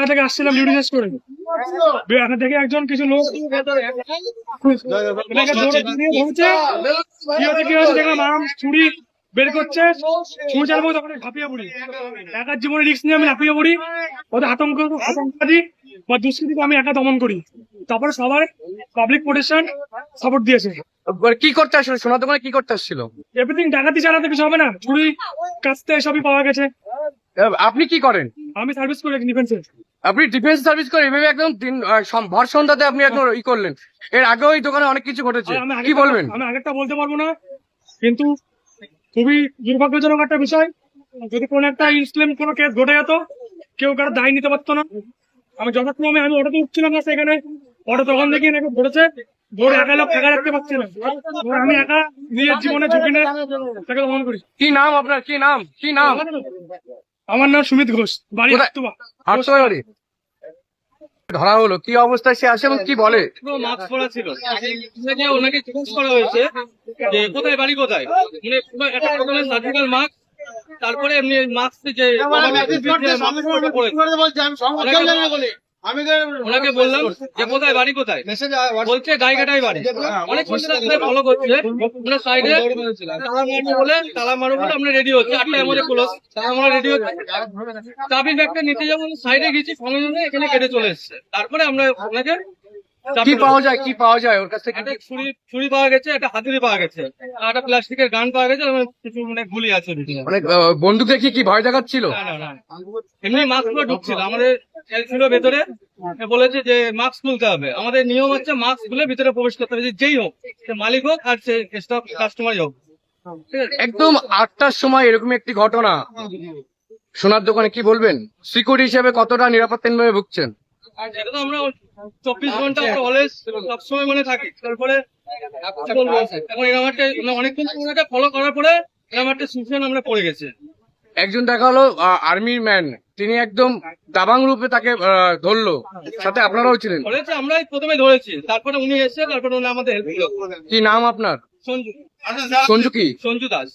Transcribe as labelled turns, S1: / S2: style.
S1: থেকে আসছিলাম ডিউটি শেষ করে, দেখে একজন কিছু লোক কি হয়েছে দেখলাম আরাম ছুরি বের করছে, ছুরি চালাবো তখন ঝাঁপিয়ে পড়ি। একার জীবনে রিস্ক নিয়ে আমি ঝাঁপিয়ে পড়ি, ওদের আতঙ্কবাদী বা দুষ্কৃতিকে আমি একা দমন করি। তারপরে সবার পাবলিক প্রোটেকশন সাপোর্ট দিয়েছে।
S2: কি করতে আসছিল সোনার দোকানে, কি করতে আসছিল?
S1: এভরিথিং ডাকাতি চালাতে কিছু হবে না, ছুরি কাছতে সবই পাওয়া গেছে।
S2: আপনি কি করেন?
S1: আমি সার্ভিস করি ডিফেন্সে।
S2: আপনি ডিফেন্স সার্ভিস করে এভাবে একদম ভর সন্ধ্যাতে আপনি একদম ই করলেন। এর আগেও এই দোকানে অনেক কিছু ঘটেছে, কি বলবেন?
S1: আমি আগেরটা বলতে পারবো না, কিন্তু খুবই দুর্ভাগ্যজনক একটা বিষয়। যদি কোনো একটা ইনসিডেন্ট কোনো কেস ঘটে যেত, কেউ কারো দায় নিতে পারতো না। আমি যথাক্রমে আমি অটোতে উঠছিলাম না, সেখানে অটো তখন দেখি নাকি ঘটেছে, ধরে একা লোক একা রাখতে পারছি না, আমি একা নিজের জীবনে ঝুঁকি নিয়ে তাকে দমন করি।
S2: কি নাম আপনার? কি নাম? কি নাম?
S1: আমার নাম সুমিত ঘোষ, বাড়ি হাটতুবা।
S2: বাড়ি। ধরা হলো, কি অবস্থায় সে আসে এবং কি বলে?
S3: মাস্ক পরা ছিল, ওনাকে জিজ্ঞেস করা হয়েছে যে কোথায় বাড়ি কোথায়, মানে একটা সার্জিক্যাল মাস্ক, তারপরে এমনি মাস্ক যে ওনাকে বললাম যে কোথায় বাড়ি কোথায়, বলছে গাইঘাটায় বাড়ি। অনেক ফলো করছে, আমরা সাইডে তালা মারো বলে আমরা রেডি হচ্ছে, 8টায় আমাদের ক্লোজ, আমরা রেডি হচ্ছে। চাবির ব্যাগটা নিতে যাবো, সাইডে গেছি, সঙ্গে সঙ্গে এখানে কেটে চলে এসছে। তারপরে আমরা ওনাকে
S2: কি পাওয়া যায়, কি পাওয়া যায় ওর কাছ থেকে?
S3: একটা ছুরি পাওয়া গেছে, একটা হাতুড়ি পাওয়া গেছে, আর একটা প্লাস্টিকের গান পাওয়া গেছে, কিছু মানে গুলি আছে।
S2: অনেক বন্দুক দেখি কি ভয় দেখাচ্ছিল?
S3: না, এমনি মাস্ক গুলো ঢুকছিল, আমাদের ছিল ভেতরে, বলেছে যে মাস্ক খুলতে হবে। আমাদের নিয়ম হচ্ছে মাস্ক খুলে ভিতরে প্রবেশ করতে হবে, যেই হোক, সে মালিক হোক আর সে স্টাফ কাস্টমারই হোক।
S2: একদম 8টার সময় এরকম একটি ঘটনা সোনার দোকানে, কি বলবেন? সিকিউরিটি হিসেবে কতটা নিরাপত্তাহীনভাবে ভুগছেন?
S3: এটা তো আমরা 24 ঘন্টা আমরা অলওয়েজ সবসময় মনে থাকি। তারপরে এখন এরকম একটা অনেকক্ষণ ফলো করার পরে এরকম একটা সিচুয়েশন আমরা পড়ে গেছে।
S2: একজন দেখা হলো আর্মির ম্যান, তিনি একদম দাবাং রূপে তাকে ধরলো, সাথে আপনারাও ছিলেন।
S3: ধরেছে, আমরাই প্রথমে ধরেছি, তারপরে উনি এসে তারপরে উনি আমাদের হেল্প করলো।
S2: কি নাম আপনার?
S3: সঞ্জু।
S2: সঞ্জু কি?
S3: সঞ্জু দাস।